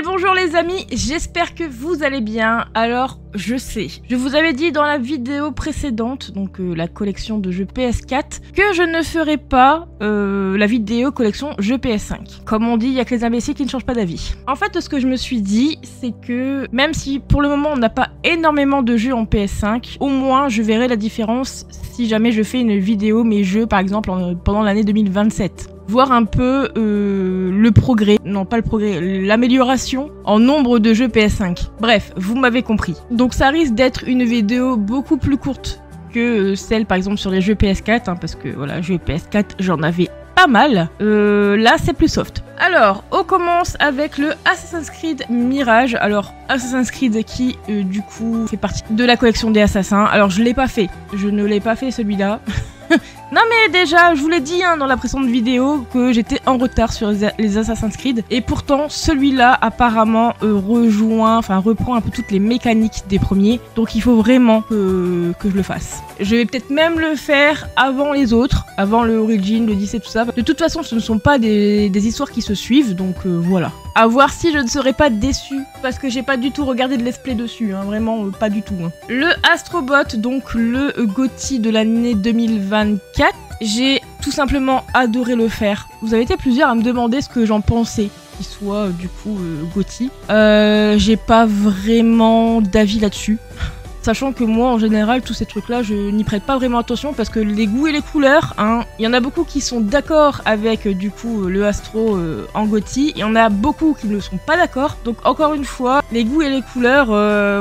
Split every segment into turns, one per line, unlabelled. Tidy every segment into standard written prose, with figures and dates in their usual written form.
bonjour les amis, j'espère que vous allez bien. Alors, je sais, je vous avais dit dans la vidéo précédente, donc la collection de jeux PS4, que je ne ferai pas la vidéo collection jeux PS5. Comme on dit, il y a que les imbéciles qui ne changent pas d'avis. En fait, ce que je me suis dit, c'est que même si pour le moment on n'a pas énormément de jeux en PS5, au moins je verrai la différence si jamais je fais une vidéo mes jeux par exemple pendant l'année 2027. Voir un peu le progrès, non pas le progrès, l'amélioration en nombre de jeux PS5. Bref, vous m'avez compris. Donc ça risque d'être une vidéo beaucoup plus courte que celle par exemple sur les jeux PS4, hein, parce que voilà, jeux PS4 j'en avais pas mal. Là c'est plus soft. Alors, on commence avec le Assassin's Creed Mirage. Alors, Assassin's Creed qui, du coup, fait partie de la collection des assassins. Alors, je l'ai pas fait. Je ne l'ai pas fait, celui-là. Non mais déjà, je vous l'ai dit hein, dans la précédente vidéo que j'étais en retard sur les Assassin's Creed. Et pourtant, celui-là, apparemment, reprend un peu toutes les mécaniques des premiers. Donc, il faut vraiment que je le fasse. Je vais peut-être même le faire avant les autres, avant le Origin, le 10 et tout ça. De toute façon, ce ne sont pas des histoires qui se suivent, donc voilà. À voir si je ne serai pas déçue, parce que j'ai pas du tout regardé de let's play dessus, hein, vraiment pas du tout. Hein. Le Astrobot, donc le GOTY de l'année 2024, j'ai tout simplement adoré le faire. Vous avez été plusieurs à me demander ce que j'en pensais, qu'il soit du coup GOTY. J'ai pas vraiment d'avis là-dessus. Sachant que moi, en général, tous ces trucs-là, je n'y prête pas vraiment attention parce que les goûts et les couleurs, hein, il y en a beaucoup qui sont d'accord avec, du coup, le Astro en GOTY. Il y en a beaucoup qui ne sont pas d'accord. Donc, encore une fois, les goûts et les couleurs,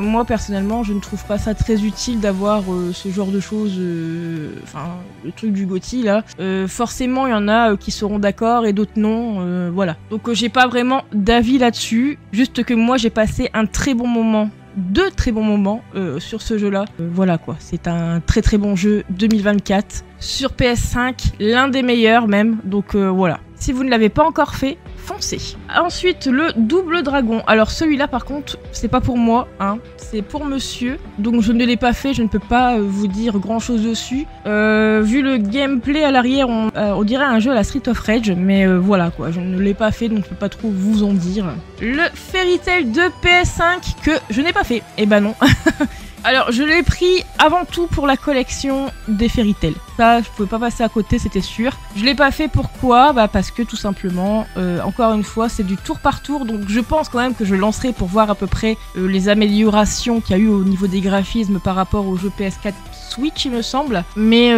moi, personnellement, je ne trouve pas ça très utile d'avoir ce genre de choses, le truc du GOTY, là. Forcément, il y en a qui seront d'accord et d'autres non, voilà. Donc, j'ai pas vraiment d'avis là-dessus. Juste que moi, j'ai passé un très bon moment. Deux très bons moments sur ce jeu là, voilà quoi, c'est un très très bon jeu 2024 sur PS5, l'un des meilleurs même, donc voilà, si vous ne l'avez pas encore fait, foncez. Ensuite le Double Dragon, alors celui-là par contre c'est pas pour moi, hein, c'est pour monsieur, donc je ne l'ai pas fait, je ne peux pas vous dire grand chose dessus. Vu le gameplay à l'arrière, on dirait un jeu à la Street of Rage, mais voilà quoi, je ne l'ai pas fait donc je peux pas trop vous en dire. Le Fairy Tail de PS5 que je n'ai pas fait, et bah non. Alors, je l'ai pris avant tout pour la collection des Fairy Tail. Ça, je pouvais pas passer à côté, c'était sûr. Je l'ai pas fait, pourquoi ? Bah parce que tout simplement, encore une fois, c'est du tour par tour. Donc je pense quand même que je lancerai pour voir à peu près les améliorations qu'il y a eu au niveau des graphismes par rapport au jeu PS4 Switch, il me semble. Mais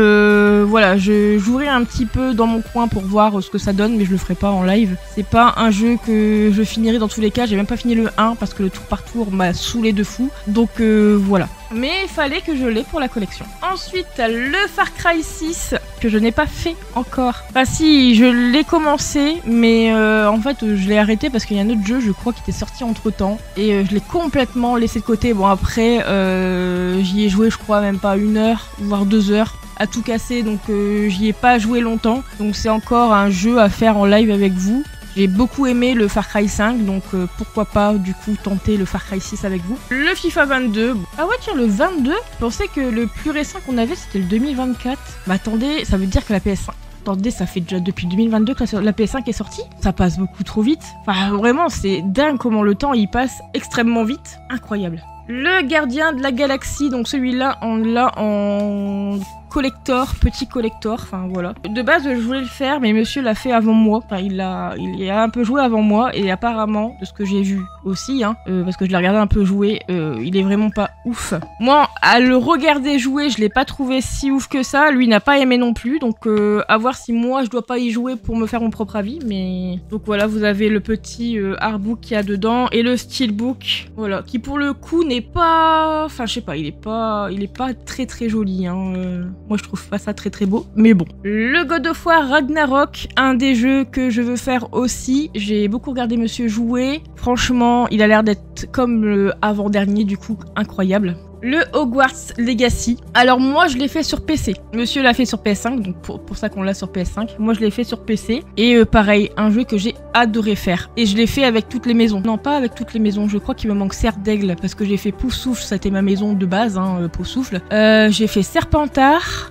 voilà, je jouerai un petit peu dans mon coin pour voir ce que ça donne, mais je le ferai pas en live. C'est pas un jeu que je finirai dans tous les cas. J'ai même pas fini le 1 parce que le tour par tour m'a saoulé de fou. Donc voilà. Mais il fallait que je l'ai pour la collection. Ensuite, le Far Cry 6, que je n'ai pas fait encore. Enfin si, je l'ai commencé, mais en fait, je l'ai arrêté parce qu'il y a un autre jeu, je crois, qui était sorti entre-temps. Et je l'ai complètement laissé de côté. Bon, après, j'y ai joué, je crois, même pas 1 heure, voire 2 heures. À tout casser, donc j'y ai pas joué longtemps. Donc c'est encore un jeu à faire en live avec vous. J'ai beaucoup aimé le Far Cry 5, donc pourquoi pas du coup tenter le Far Cry 6 avec vous. Le FIFA 22, ah ouais tiens le 22, je pensais que le plus récent qu'on avait c'était le 2024. Bah attendez, ça veut dire que la PS5... Attendez, ça fait déjà depuis 2022 que la PS5 est sortie. Ça passe beaucoup trop vite. Enfin vraiment, c'est dingue comment le temps il passe extrêmement vite. Incroyable. Le Gardien de la Galaxie, donc celui-là on l'a en... collector, petit collector, enfin voilà. De base je voulais le faire mais monsieur l'a fait avant moi, enfin il y a un peu joué avant moi et apparemment de ce que j'ai vu aussi, hein, parce que je l'ai regardé un peu jouer, il est vraiment pas ouf. Moi à le regarder jouer je l'ai pas trouvé si ouf que ça, lui n'a pas aimé non plus, donc à voir si moi je dois pas y jouer pour me faire mon propre avis, mais... Donc voilà, vous avez le petit artbook qu'il y a dedans et le steelbook, voilà, qui pour le coup n'est pas... Enfin je sais pas, il est pas très très joli, hein. Moi je trouve pas ça très très beau, mais bon. Le God of War Ragnarok, un des jeux que je veux faire aussi. J'ai beaucoup regardé monsieur jouer. Franchement, il a l'air d'être comme le avant-dernier, du coup, incroyable. Le Hogwarts Legacy. Alors moi je l'ai fait sur PC. Monsieur l'a fait sur PS5, donc pour ça qu'on l'a sur PS5. Moi je l'ai fait sur PC. Et pareil, un jeu que j'ai adoré faire. Et je l'ai fait avec toutes les maisons. Non, pas avec toutes les maisons. Je crois qu'il me manque Serre d'Aigle parce que j'ai fait Poufsouffle. C'était ma maison de base, hein, Poufsouffle. J'ai fait Serpentard.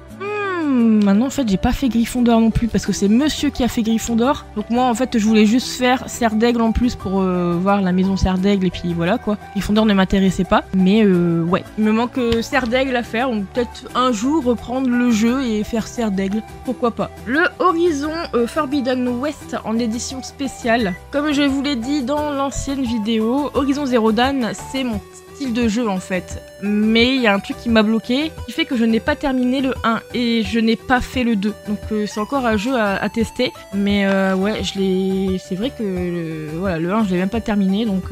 maintenant en fait j'ai pas fait Gryffondor non plus parce que c'est monsieur qui a fait Gryffondor. Donc moi en fait je voulais juste faire Serre d'Aigle en plus pour voir la maison Serre d'Aigle et puis voilà quoi. Gryffondor ne m'intéressait pas. Mais ouais, il me manque Serre d'Aigle à faire. Donc peut-être un jour reprendre le jeu et faire Serre d'Aigle. Pourquoi pas. Le Horizon Forbidden West en édition spéciale. Comme je vous l'ai dit dans l'ancienne vidéo, Horizon Zero Dawn c'est mon style de jeu en fait. Mais il y a un truc qui m'a bloqué, qui fait que je n'ai pas terminé le 1 et je n'ai pas fait le 2. Donc c'est encore un jeu à tester. Mais ouais, c'est vrai que voilà, le 1 je l'ai même pas terminé, donc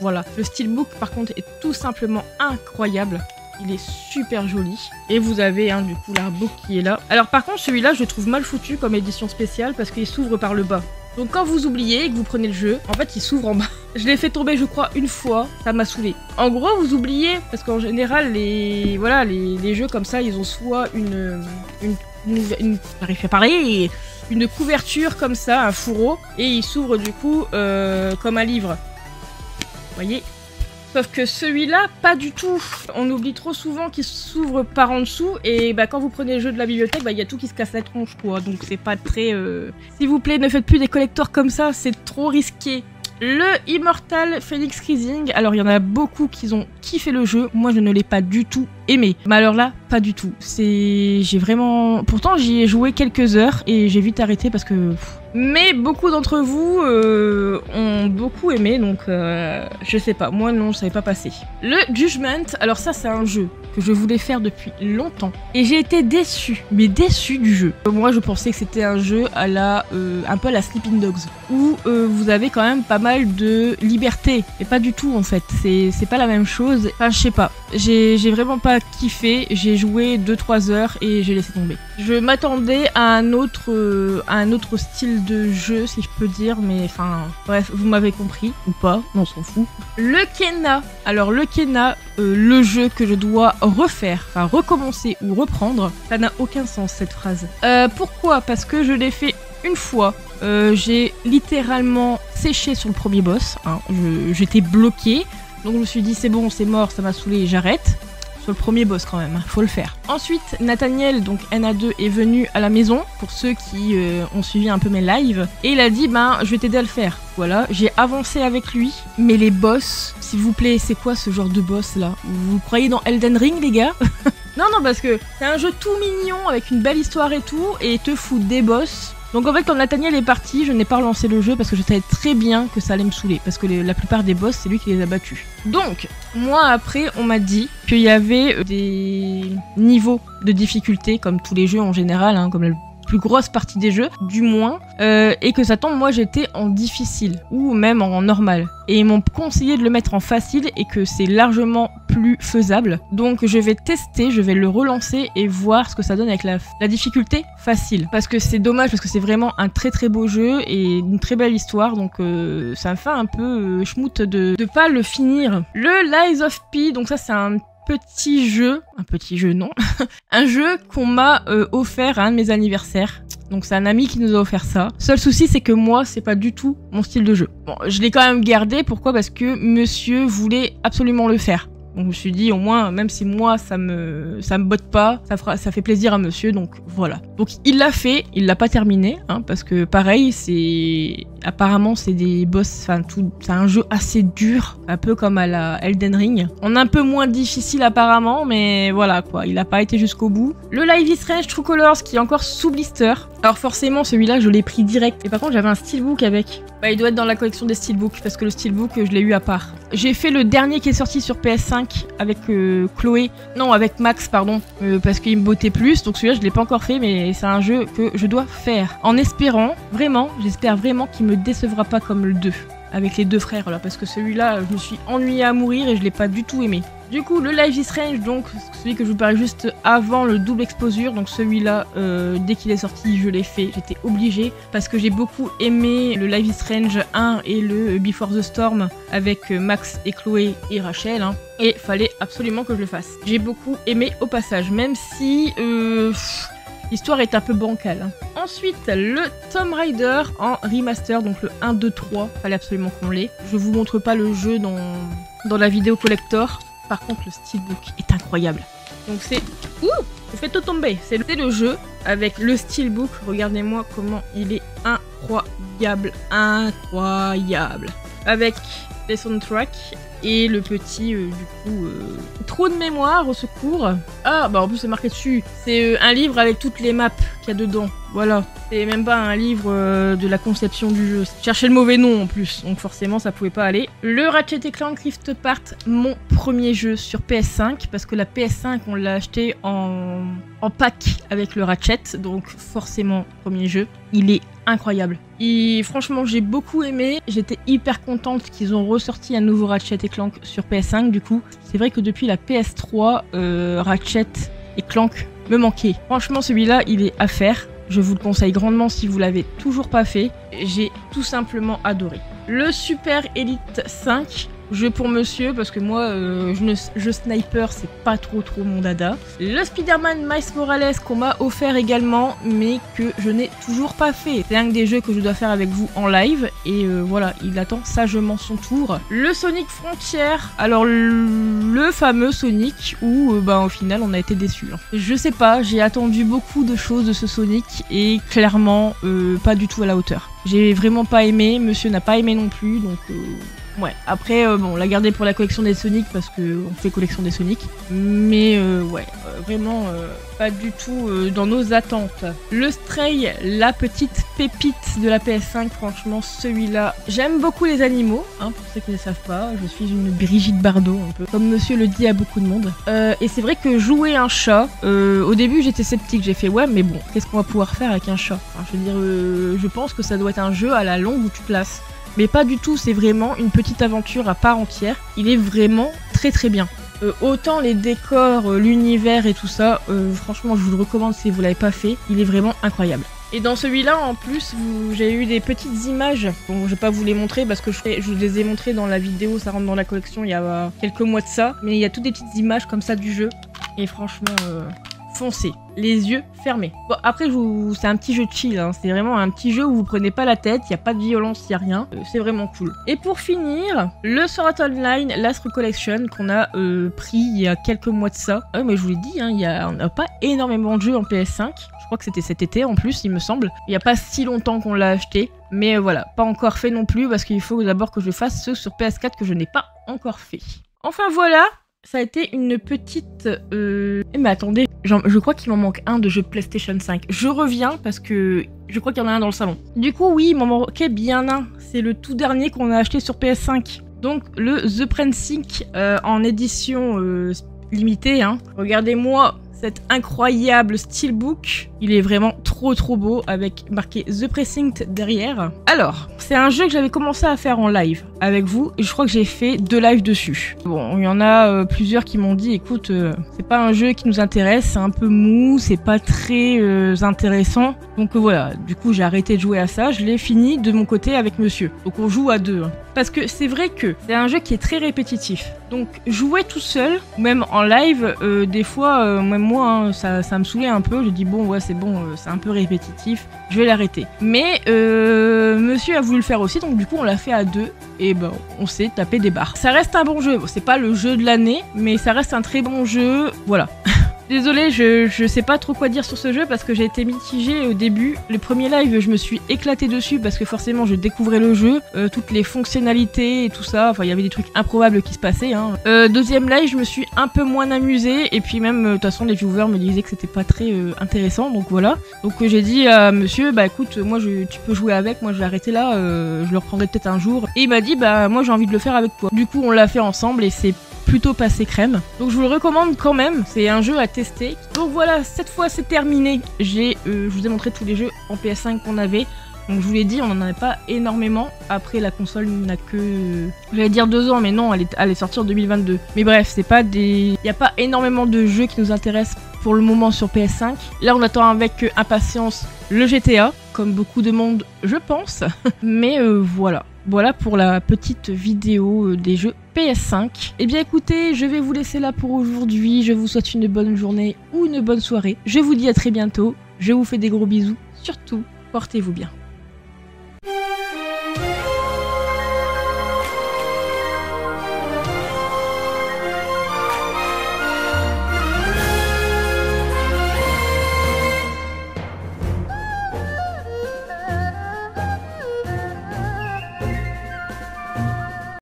voilà. Le steelbook par contre est tout simplement incroyable. Il est super joli. Et vous avez du coup l'artbook qui est là. Alors par contre celui-là je le trouve mal foutu comme édition spéciale parce qu'il s'ouvre par le bas. Donc quand vous oubliez et que vous prenez le jeu, en fait il s'ouvre en bas. Je l'ai fait tomber je crois une fois, ça m'a saoulé. En gros vous oubliez, parce qu'en général les jeux comme ça ils ont soit j'arrive à parler, une couverture comme ça, un fourreau, et il s'ouvre du coup comme un livre. Vous voyez ? Sauf que celui-là, pas du tout. On oublie trop souvent qu'il s'ouvre par en dessous et bah, quand vous prenez le jeu de la bibliothèque, il y a tout qui se casse la tronche quoi. Donc c'est pas très... S'il vous plaît, ne faites plus des collectors comme ça, c'est trop risqué. Le Immortal Phoenix Rising, alors il y en a beaucoup qui ont kiffé le jeu, moi je ne l'ai pas du tout aimé. Mais alors là, pas du tout. J'ai vraiment... Pourtant j'y ai joué quelques heures et j'ai vite arrêté parce que... Mais beaucoup d'entre vous ont beaucoup aimé, donc je sais pas, moi non, ça n'est pas passé. Le Judgment, alors ça c'est un jeu que je voulais faire depuis longtemps. Et j'ai été déçue, mais déçue du jeu. Moi je pensais que c'était un jeu à la, un peu à la Sleeping Dogs, où vous avez quand même pas mal de liberté. Et pas du tout en fait, c'est pas la même chose. Enfin je sais pas, j'ai vraiment pas kiffé, j'ai joué 2-3 heures et j'ai laissé tomber. Je m'attendais à un autre style de jeu si je peux dire, mais enfin bref, vous m'avez compris ou pas, on s'en fout. Le Kena, alors le Kena, le jeu que je dois refaire, enfin recommencer ou reprendre, ça n'a aucun sens cette phrase. Pourquoi? Parce que je l'ai fait une fois, j'ai littéralement séché sur le premier boss, hein. J'étais bloquée, donc je me suis dit c'est bon, c'est mort, ça m'a saoulé, j'arrête. Sur le premier boss quand même, faut le faire. Ensuite, Nathaniel, donc NA2, est venu à la maison, pour ceux qui ont suivi un peu mes lives, et il a dit, ben, je vais t'aider à le faire. Voilà, j'ai avancé avec lui, mais les boss, s'il vous plaît, c'est quoi ce genre de boss là? Vous croyez dans Elden Ring, les gars? Non, parce que c'est un jeu tout mignon, avec une belle histoire et tout, et te fout des boss. Donc en fait quand Nathaniel est parti, je n'ai pas relancé le jeu parce que je savais très bien que ça allait me saouler. Parce que la plupart des boss, c'est lui qui les a battus. Donc, moi après, on m'a dit qu'il y avait des niveaux de difficulté, comme tous les jeux en général, hein, comme la plus grosse partie des jeux, du moins, et que ça tombe, moi j'étais en difficile, ou même en normal. Et ils m'ont conseillé de le mettre en facile et que c'est largement plus faisable. Donc je vais tester, je vais le relancer et voir ce que ça donne avec la difficulté facile. Parce que c'est dommage, parce que c'est vraiment un très très beau jeu et une très belle histoire. Donc ça me fait un peu schmout de pas le finir. Le Lies of P, donc ça c'est un petit jeu non, un jeu qu'on m'a offert à un de mes anniversaires. Donc c'est un ami qui nous a offert ça. Seul souci c'est que moi c'est pas du tout mon style de jeu. Bon, je l'ai quand même gardé, pourquoi? Parce que monsieur voulait absolument le faire. Donc je me suis dit au moins, même si moi ça me botte pas, ça fait plaisir à monsieur, donc voilà. Donc il l'a fait, il l'a pas terminé, hein, parce que pareil, apparemment c'est des boss, enfin c'est un jeu assez dur, un peu comme à la Elden Ring. On est un peu moins difficile apparemment, mais voilà quoi, il a pas été jusqu'au bout. Le Life is Strange True Colors qui est encore sous blister. Alors forcément celui-là je l'ai pris direct. Et par contre j'avais un steelbook avec. Bah il doit être dans la collection des steelbooks parce que le steelbook je l'ai eu à part. J'ai fait le dernier qui est sorti sur PS5 avec avec Max pardon, parce qu'il me bottait plus. Donc celui-là je l'ai pas encore fait, mais c'est un jeu que je dois faire. En espérant, vraiment, j'espère vraiment qu'il me décevra pas comme le 2. Avec les deux frères là, parce que celui-là je me suis ennuyée à mourir et je l'ai pas du tout aimé. Du coup le Life is Strange, donc celui que je vous parlais juste avant, le double exposure, donc celui-là dès qu'il est sorti je l'ai fait, j'étais obligée parce que j'ai beaucoup aimé le Life is Strange 1 et le Before the Storm avec Max et Chloé et Rachel, hein, et fallait absolument que je le fasse. J'ai beaucoup aimé au passage, même si l'histoire est un peu bancale. Hein. Ensuite, le Tomb Raider en remaster, donc le 1, 2, 3. Fallait absolument qu'on l'ait. Je vous montre pas le jeu dans la vidéo collector. Par contre, le steelbook est incroyable. Donc c'est... Ouh, je fais tout tomber. C'est le jeu avec le steelbook. Regardez-moi comment il est incroyable. Incroyable. Avec les soundtracks et le petit, trou de mémoire au secours. Ah, bah en plus c'est marqué dessus. C'est un livre avec toutes les maps qu'il y a dedans. Voilà. C'est même pas un livre de la conception du jeu. Cherchez le mauvais nom en plus, donc forcément ça pouvait pas aller. Le Ratchet & Clank Rift Apart, mon premier jeu sur PS5, parce que la PS5 on l'a acheté en pack avec le Ratchet, donc forcément premier jeu. Il est incroyable. Et franchement j'ai beaucoup aimé, j'étais hyper contente qu'ils ont ressorti un nouveau Ratchet & Clank sur PS5 du coup. C'est vrai que depuis la PS3, Ratchet & Clank me manquait. Franchement celui-là il est à faire. Je vous le conseille grandement si vous l'avez toujours pas fait. J'ai tout simplement adoré. Le Super Elite 5, jeu pour monsieur parce que moi, jeu sniper, c'est pas trop mon dada. Le Spider-Man Miles Morales qu'on m'a offert également, mais que je n'ai toujours pas fait. C'est un des jeux que je dois faire avec vous en live et voilà, il attend sagement son tour. Le Sonic Frontier, alors le fameux Sonic où au final on a été déçus. Je sais pas, j'ai attendu beaucoup de choses de ce Sonic et clairement pas du tout à la hauteur. J'ai vraiment pas aimé, monsieur n'a pas aimé non plus, donc ouais. Après, on l'a gardé pour la collection des Sonic parce qu'on fait collection des Sonic, mais ouais, vraiment pas du tout dans nos attentes. Le Stray, la petite pépite de la PS5, franchement celui-là, j'aime beaucoup les animaux, hein, pour ceux qui ne le savent pas, je suis une Brigitte Bardot un peu, comme monsieur le dit à beaucoup de monde. Et c'est vrai que jouer un chat, au début j'étais sceptique, j'ai fait ouais mais bon, qu'est-ce qu'on va pouvoir faire avec un chat, enfin, je veux dire, je pense que ça doit être un jeu à la longue où tu places. Mais pas du tout, c'est vraiment une petite aventure à part entière. Il est vraiment très bien. Autant les décors, l'univers et tout ça, franchement je vous le recommande si vous l'avez pas fait. Il est vraiment incroyable. Et dans celui-là en plus, j'ai eu des petites images. Bon, je vais pas vous les montrer parce que je vous les ai montrées dans la vidéo, ça rentre dans la collection il y a quelques mois de ça. Mais il y a toutes des petites images comme ça du jeu. Et franchement... foncez, les yeux fermés. Bon, après, c'est un petit jeu chill, hein. C'est vraiment un petit jeu où vous prenez pas la tête, il n'y a pas de violence, il n'y a rien. C'est vraiment cool. Et pour finir, le Sword Art Online Last Collection qu'on a pris il y a quelques mois de ça. Ah, mais je vous l'ai dit, hein, on n'a pas énormément de jeux en PS5. Je crois que c'était cet été en plus, il me semble. Il n'y a pas si longtemps qu'on l'a acheté. Mais voilà, pas encore fait non plus parce qu'il faut d'abord que je fasse ceux sur PS4 que je n'ai pas encore fait. Enfin voilà, ça a été une petite... Mais attendez, je crois qu'il m'en manque un de jeu PlayStation 5. Je reviens parce que je crois qu'il y en a un dans le salon. Du coup, oui, il m'en manquait bien un. C'est le tout dernier qu'on a acheté sur PS5. Donc, le The Prince en édition limitée. Hein. Regardez-moi cet incroyable steelbook. Il est vraiment trop beau avec marqué The Precinct derrière. Alors, c'est un jeu que j'avais commencé à faire en live avec vous et je crois que j'ai fait 2 lives dessus. Bon, il y en a plusieurs qui m'ont dit écoute, c'est pas un jeu qui nous intéresse, c'est un peu mou, c'est pas très intéressant. Donc voilà, du coup j'ai arrêté de jouer à ça, je l'ai fini de mon côté avec monsieur. Donc on joue à 2. Hein. Parce que c'est vrai que c'est un jeu qui est très répétitif. Donc jouer tout seul, même en live, des fois, même moi, hein, ça me saoulait un peu. Je dis bon ouais c'est bon, c'est un peu répétitif, je vais l'arrêter. Mais monsieur a voulu le faire aussi, donc du coup on l'a fait à 2 et ben on s'est tapé des barres. Ça reste un bon jeu, bon, c'est pas le jeu de l'année, mais ça reste un très bon jeu, voilà. Désolée, je sais pas trop quoi dire sur ce jeu parce que j'ai été mitigée au début. Le premier live, je me suis éclatée dessus parce que forcément je découvrais le jeu, toutes les fonctionnalités et tout ça. Enfin, il y avait des trucs improbables qui se passaient. Hein. Deuxième live, je me suis un peu moins amusée et puis même, de toute façon, les viewers me disaient que c'était pas très intéressant. Donc voilà. Donc j'ai dit à monsieur, bah écoute, moi tu peux jouer avec, moi je vais arrêter là, je le reprendrai peut-être un jour. Et il m'a dit, bah moi j'ai envie de le faire avec toi. Du coup, on l'a fait ensemble et c'est plutôt passé crème. Donc je vous le recommande quand même, c'est un jeu à tester. Donc voilà, cette fois c'est terminé. Je vous ai montré tous les jeux en PS5 qu'on avait. Donc je vous l'ai dit, on n'en avait pas énormément. Après la console n'a que... j'allais dire 2 ans, mais non, elle est sortie en 2022. Mais bref, c'est pas des... il n'y a pas énormément de jeux qui nous intéressent pour le moment sur PS5. Là on attend avec impatience le GTA, comme beaucoup de monde je pense. Mais voilà. Voilà pour la petite vidéo des jeux PS5. Eh bien écoutez, je vais vous laisser là pour aujourd'hui. Je vous souhaite une bonne journée ou une bonne soirée. Je vous dis à très bientôt. Je vous fais des gros bisous. Surtout, portez-vous bien.